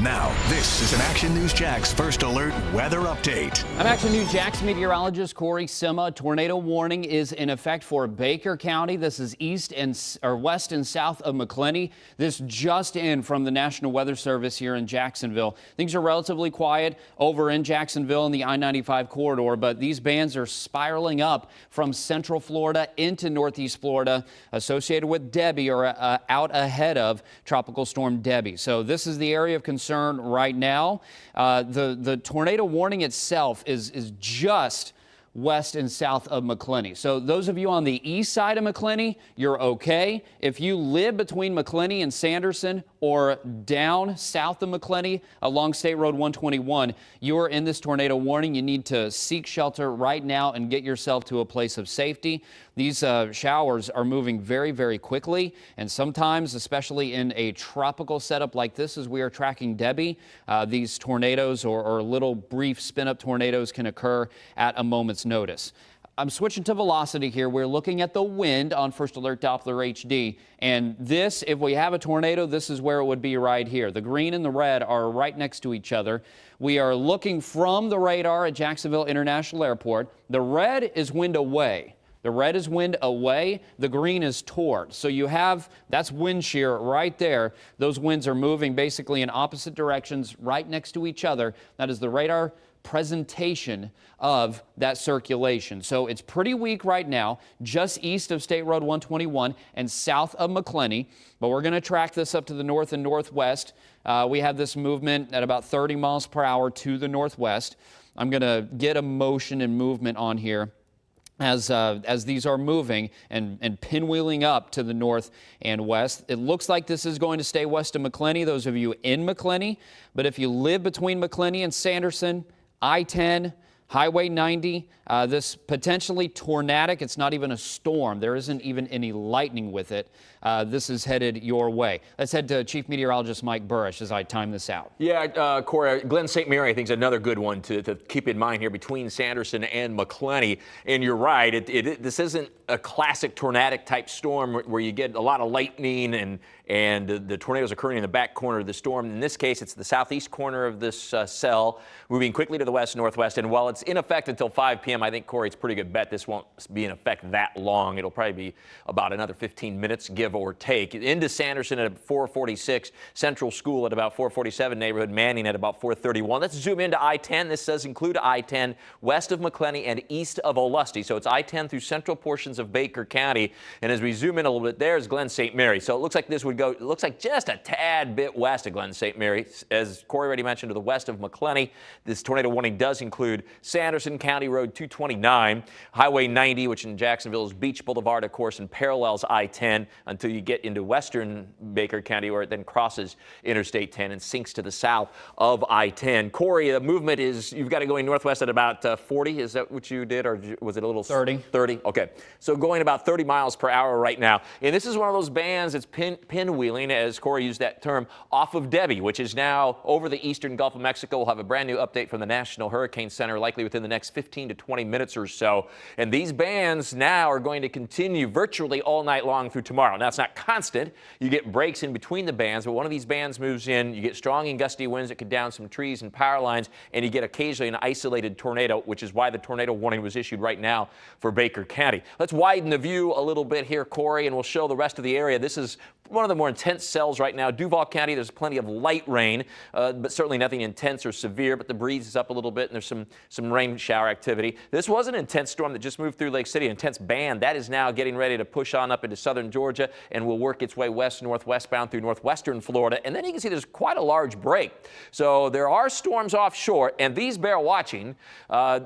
Now, this is an Action News Jax First Alert weather update. I'm Action News Jax meteorologist Corey Sima. A tornado warning is in effect for Baker County. This is west and south of McClenny. This just in from the National Weather Service here in Jacksonville. Things are relatively quiet over in Jacksonville in the I-95 corridor, but these bands are spiraling up from central Florida into northeast Florida, associated with Debby or out ahead of Tropical Storm Debby. So this is the area of concern right now. The tornado warning itself is just west and south of McClenny. So those of you on the east side of McClenny, you're okay. If you live between McClenny and Sanderson or down south of McClenny along State Road 121, you're in this tornado warning. You need to seek shelter right now and get yourself to a place of safety. These showers are moving very, very quickly, and sometimes, especially in a tropical setup like this as we are tracking Debby, these tornadoes or little brief spin-up tornadoes can occur at a moment's notice. I'm switching to velocity here. We're looking at the wind on First Alert Doppler HD. And this, if we have a tornado, this is where it would be right here. The green and the red are right next to each other. We are looking from the radar at Jacksonville International Airport. The red is wind away. The red is wind away, the green is toward. So you have, that's wind shear right there. Those winds are moving basically in opposite directions right next to each other. That is the radar presentation of that circulation. So it's pretty weak right now, just east of State Road 121 and south of McClenny. But we're going to track this up to the north and northwest. We have this movement at about 30 miles per hour to the northwest. I'm going to get a motion and movement on here as these are moving and pinwheeling up to the north and west. It looks like this is going to stay west of McClenny, those of you in McClenny. But if you live between McClenny and Sanderson, I-10, Highway 90, this potentially tornadic, it's not even a storm. There isn't even any lightning with it. This is headed your way. Let's head to Chief Meteorologist Mike Burrish as I time this out. Yeah, Corey, Glen St. Mary I think is another good one to keep in mind here between Sanderson and McClenny. And you're right, this isn't a classic tornadic type storm where you get a lot of lightning and the tornadoes occurring in the back corner of the storm. In this case, it's the southeast corner of this cell, moving quickly to the west-northwest. And while it's in effect until 5 p.m., I think, Corey, it's a pretty good bet this won't be in effect that long. It'll probably be about another 15 minutes, give or take. Into Sanderson at 4:46, Central School at about 4:47, neighborhood Manning at about 4:31. Let's zoom into I-10. This does include I-10 west of McClenny and east of Olustee. So it's I-10 through central portions of Baker County. And as we zoom in a little bit, there's Glen St. Mary. So it looks like this would go, it looks like just a tad bit west of Glen St. Mary. As Corey already mentioned, to the west of McClenny. This tornado warning does include Sanderson, County Road 229, Highway 90, which in Jacksonville is Beach Boulevard, of course, and parallels I-10 until you get into western Baker County, where it then crosses Interstate 10 and sinks to the south of I-10. Corey, the movement is, you've got it going northwest at about 40. Is that what you did, or was it a little? 30. 30, okay. So going about 30 miles per hour right now. And this is one of those bands that's pinwheeling, as Corey used that term, off of Debby, which is now over the eastern Gulf of Mexico. We'll have a brand new update from the National Hurricane Center likely within the next 15 to 20 minutes or so. And these bands now are going to continue virtually all night long through tomorrow. Now, it's not constant. You get breaks in between the bands, but one of these bands moves in, you get strong and gusty winds that could down some trees and power lines, and you get occasionally an isolated tornado, which is why the tornado warning was issued right now for Baker County. Let's widen the view a little bit here, Corey, and we'll show the rest of the area. This is one of the more intense cells right now. Duval County, there's plenty of light rain, but certainly nothing intense or severe, but the breeze is up a little bit, and there's some rain shower activity. This was an intense storm that just moved through Lake City, an intense band. That is now getting ready to push on up into southern Georgia and will work its way west-northwestbound through northwestern Florida. And then you can see there's quite a large break. So there are storms offshore, and these bear watching.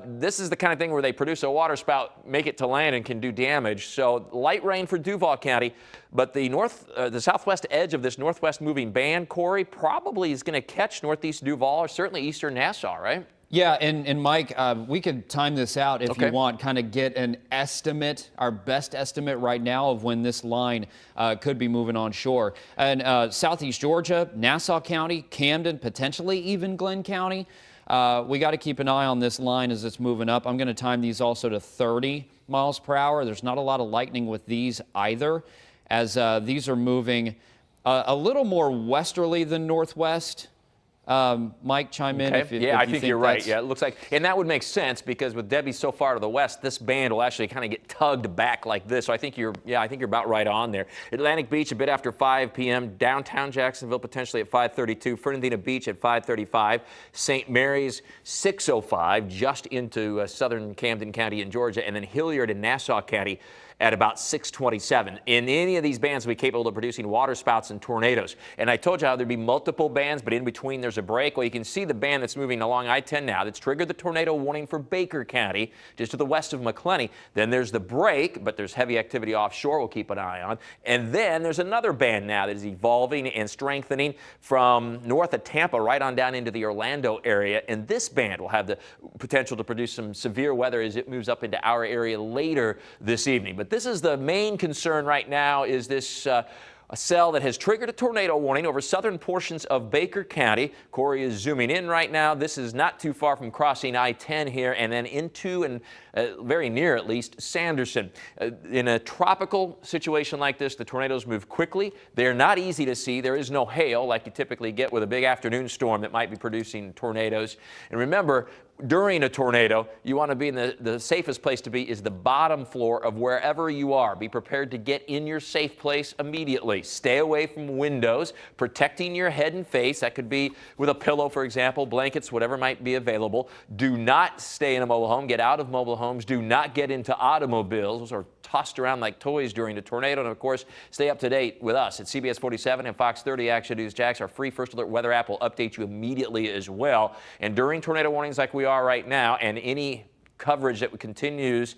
This is the kind of thing where they produce a water spout, make it to land, and can do damage. So light rain for Duval County, but the southwest edge of this northwest moving band, Corey, probably is going to catch northeast Duval or certainly eastern Nassau, right? Yeah, and Mike, we could time this out if you want, kind of get an estimate, our best estimate right now of when this line could be moving on shore. And southeast Georgia, Nassau County, Camden, potentially even Glenn County. We got to keep an eye on this line as it's moving up. I'm going to time these also to 30 miles per hour. There's not a lot of lightning with these either, as these are moving a little more westerly than northwest. Mike, chime in if yeah, I think you're right. that's... Yeah, it looks like, and that would make sense because with Debbie so far to the west, this band will actually kind of get tugged back like this. So I think you're about right on there. Atlantic Beach a bit after 5 p.m. Downtown Jacksonville potentially at 5:32. Fernandina Beach at 5:35. St. Mary's 6:05, just into southern Camden County in Georgia, and then Hilliard and Nassau County at about 6:27. In any of these bands will be capable of producing waterspouts and tornadoes. And I told you how there'd be multiple bands, but in between there's a break. Well, you can see the band that's moving along I-10 now that's triggered the tornado warning for Baker County, just to the west of McClenny. Then there's the break, but there's heavy activity offshore we'll keep an eye on. And then there's another band now that is evolving and strengthening from north of Tampa right on down into the Orlando area. And this band will have the potential to produce some severe weather as it moves up into our area later this evening. But this is the main concern right now, is this a cell that has triggered a tornado warning over southern portions of Baker County. Corey is zooming in right now. This is not too far from crossing I-10 here and then into and very near, at least, Sanderson. In a tropical situation like this, the tornadoes move quickly. They're not easy to see. There is no hail like you typically get with a big afternoon storm that might be producing tornadoes. And remember, during a tornado, you want to be in the safest place to be is the bottom floor of wherever you are. Be prepared to get in your safe place immediately. Stay away from windows, protecting your head and face. That could be with a pillow, for example, blankets, whatever might be available. Do not stay in a mobile home. Get out of mobile homes. Do not get into automobiles. Those are tossed around like toys during the tornado. And of course, stay up to date with us at CBS 47 and Fox 30 Action News Jax. Our free First Alert weather app will update you immediately as well. And during tornado warnings like we are right now, and any coverage that continues,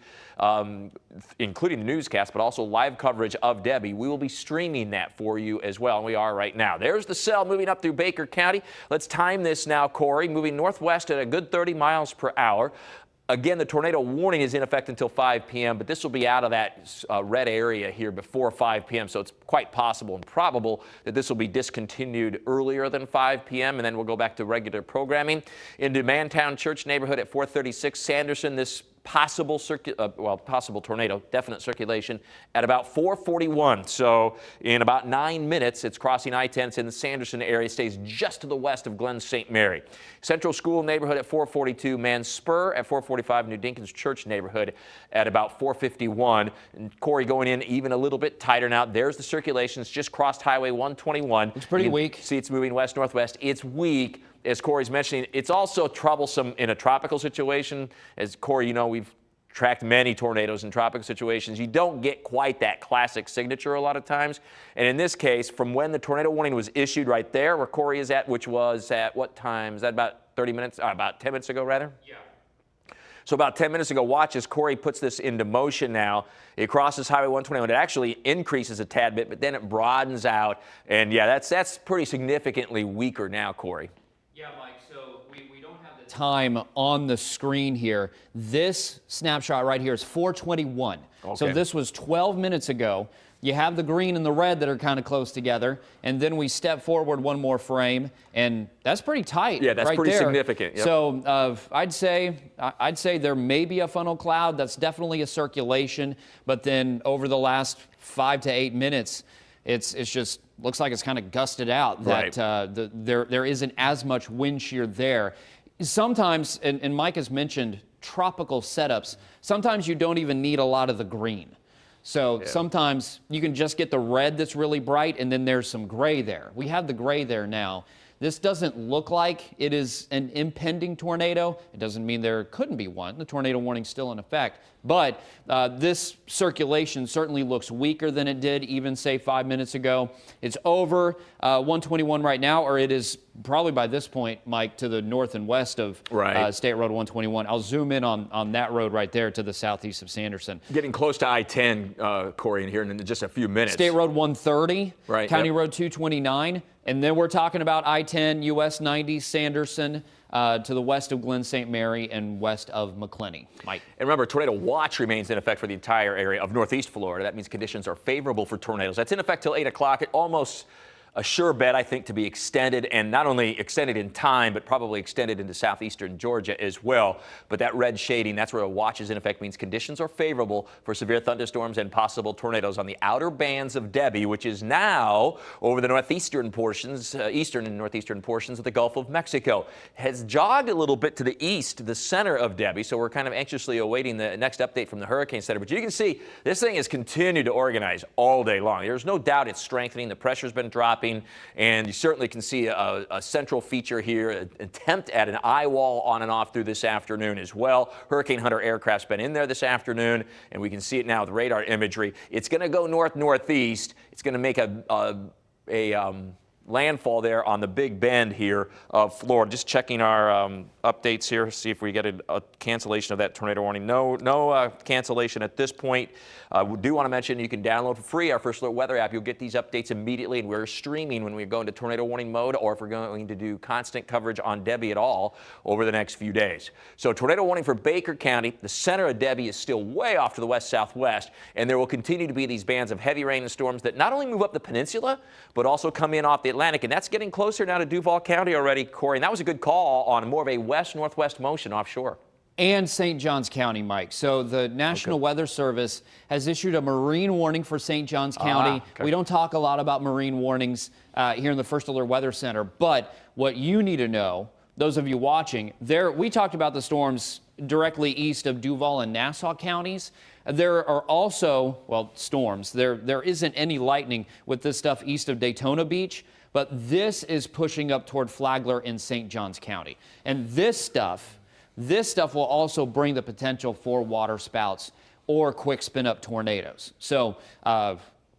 including the newscast, but also live coverage of Debbie, we will be streaming that for you as well, and we are right now. There's the cell moving up through Baker County. Let's time this now, Corey, moving northwest at a good 30 miles per hour. Again, the tornado warning is in effect until 5 p.m., but this will be out of that red area here before 5 p.m., so it's quite possible and probable that this will be discontinued earlier than 5 p.m., and then we'll go back to regular programming. Into Mantown Church neighborhood at 436 Sanderson, this possible tornado, definite circulation at about 4:41. So in about 9 minutes, it's crossing I-10. It's in the Sanderson area. Stays just to the west of Glen St. Mary. Central School neighborhood at 4:42. Manspur at 4:45. New Dinkins Church neighborhood at about 4:51. And Corey going in even a little bit tighter now. There's the circulation. It's just crossed Highway 121. It's pretty weak. See, it's moving west-northwest. It's weak. As Corey's mentioning, it's also troublesome in a tropical situation. As Corey, you know, we've tracked many tornadoes in tropical situations. You don't get quite that classic signature a lot of times. And in this case, from when the tornado warning was issued right there where Corey is at, which was at what time? Is that about 30 minutes? About 10 minutes ago, rather? Yeah. So about 10 minutes ago, watch as Corey puts this into motion now. It crosses Highway 121. It actually increases a tad bit, but then it broadens out. And yeah, that's pretty significantly weaker now, Corey. Yeah, Mike, so we don't have the time on the screen here. This snapshot right here is 4:21. Okay. So this was 12 minutes ago. You have the green and the red that are kind of close together, and then we step forward one more frame, and that's pretty tight. Yeah, that's right pretty there. significant. Yep. So I'd say there may be a funnel cloud. That's definitely a circulation, but then over the last 5 to 8 minutes, it's just looks like it's kind of gusted out. That right. There isn't as much wind shear there. Sometimes, and Mike has mentioned tropical setups, sometimes you don't even need a lot of the green. So sometimes you can just get the red that's really bright, and then there's some gray there. We have the gray there now. This doesn't look like it is an impending tornado. It doesn't mean there couldn't be one. The tornado warning's still in effect. But this circulation certainly looks weaker than it did even, say, 5 minutes ago. It's over 121 right now, or it is probably by this point, Mike, to the north and west of State Road 121. I'll zoom in on that road right there to the southeast of Sanderson. Getting close to I-10, Corey, in here in just a few minutes. State Road 130, right, County Road 229, and then we're talking about I-10, US 90, Sanderson, to the west of Glen St. Mary and west of McClenny. Mike. And remember, tornado watch remains in effect for the entire area of northeast Florida. That means conditions are favorable for tornadoes. That's in effect till 8 o'clock. Almost a sure bet, I think, to be extended, and not only extended in time, but probably extended into southeastern Georgia as well. But that red shading, that's where a watch is in effect, means conditions are favorable for severe thunderstorms and possible tornadoes on the outer bands of Debby, which is now over the northeastern portions, eastern and northeastern portions of the Gulf of Mexico. Has jogged a little bit to the east, the center of Debby, so we're kind of anxiously awaiting the next update from the Hurricane Center. But you can see this thing has continued to organize all day long. There's no doubt it's strengthening. The pressure's been dropping. And you certainly can see a central feature here, an attempt at an eye wall on and off through this afternoon as well. Hurricane Hunter aircraft's been in there this afternoon, and we can see it now with radar imagery. It's going to go north-northeast. It's going to make a landfall there on the Big Bend here of Florida. Just checking our updates here, see if we get a cancellation of that tornado warning. No cancellation at this point. We do want to mention you can download for free our First Alert Weather app. You'll get these updates immediately, and we're streaming when we go into tornado warning mode, or if we're going to do constant coverage on Debby at all over the next few days. So tornado warning for Baker County. The center of Debby is still way off to the west-southwest, and there will continue to be these bands of heavy rain and storms that not only move up the peninsula, but also come in off the Atlantic, and that's getting closer now to Duval County already, Corey. And that was a good call on more of a west-northwest motion offshore. And St. Johns County, Mike. So the National Weather Service has issued a marine warning for St. Johns County. Okay. We don't talk a lot about marine warnings here in the First Alert Weather Center, but what you need to know, those of you watching, we talked about the storms directly east of Duval and Nassau counties. There are also, well, storms. There isn't any lightning with this stuff east of Daytona Beach, but this is pushing up toward Flagler in St. Johns County. And this stuff will also bring the potential for water spouts or quick spin-up tornadoes. So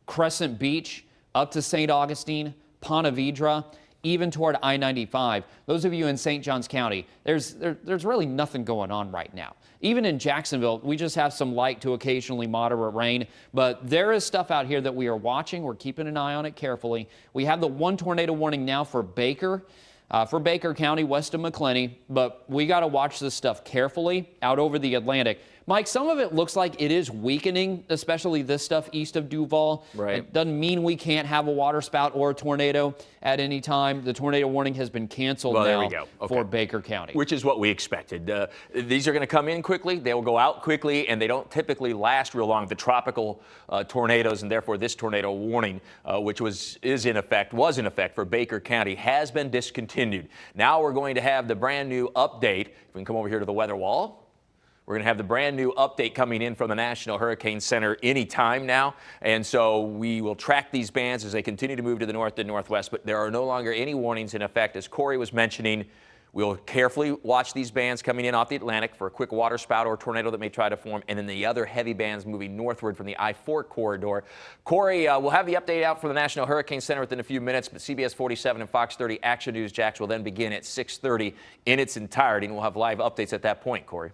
Crescent Beach up to St. Augustine, Ponte Vedra, even toward I-95. Those of you in St. Johns County, there's really nothing going on right now. Even in Jacksonville, we just have some light to occasionally moderate rain, but there is stuff out here that we are watching. We're keeping an eye on it carefully. We have the one tornado warning now for Baker County, west of McClenny, but we got to watch this stuff carefully out over the Atlantic. Mike, some of it looks like it is weakening, especially this stuff east of Duval. Right. It doesn't mean we can't have a water spout or a tornado at any time. The tornado warning has been canceled now for Baker County. Which is what we expected. These are going to come in quickly. They will go out quickly, and they don't typically last real long. The tropical tornadoes, and therefore this tornado warning, which was in effect for Baker County, has been discontinued. Now we're going to have the brand new update. If we can come over here to the weather wall. We're going to have the brand new update coming in from the National Hurricane Center anytime now. And so we will track these bands as they continue to move to the north and northwest. But there are no longer any warnings in effect. As Corey was mentioning, we'll carefully watch these bands coming in off the Atlantic for a quick water spout or tornado that may try to form. And then the other heavy bands moving northward from the I-4 corridor. Corey, we'll have the update out from the National Hurricane Center within a few minutes. But CBS 47 and Fox 30 Action News Jax will then begin at 6:30 in its entirety. And we'll have live updates at that point, Corey.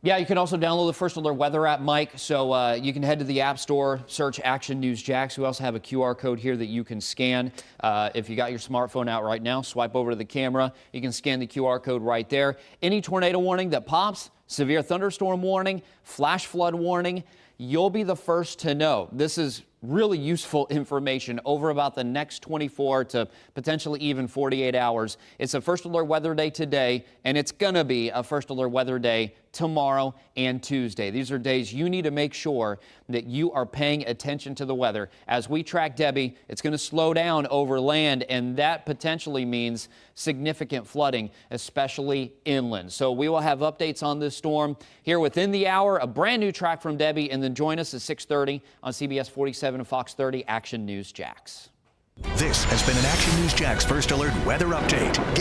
Yeah, you can also download the First Alert Weather app, Mike. So you can head to the App Store, search Action News Jax. We also have a QR code here that you can scan. If you got your smartphone out right now, swipe over to the camera. You can scan the QR code right there. Any tornado warning that pops, severe thunderstorm warning, flash flood warning, you'll be the first to know. This is really useful information over about the next 24 to potentially even 48 hours. It's a First Alert Weather Day today, and it's going to be a First Alert Weather Day tomorrow and Tuesday. These are days you need to make sure that you are paying attention to the weather. As we track Debby, it's going to slow down over land, and that potentially means significant flooding, especially inland. So we will have updates on this storm here within the hour, a brand new track from Debby, and then join us at 6:30 on CBS 47 and Fox 30 Action News Jax. This has been an Action News Jax First Alert Weather Update.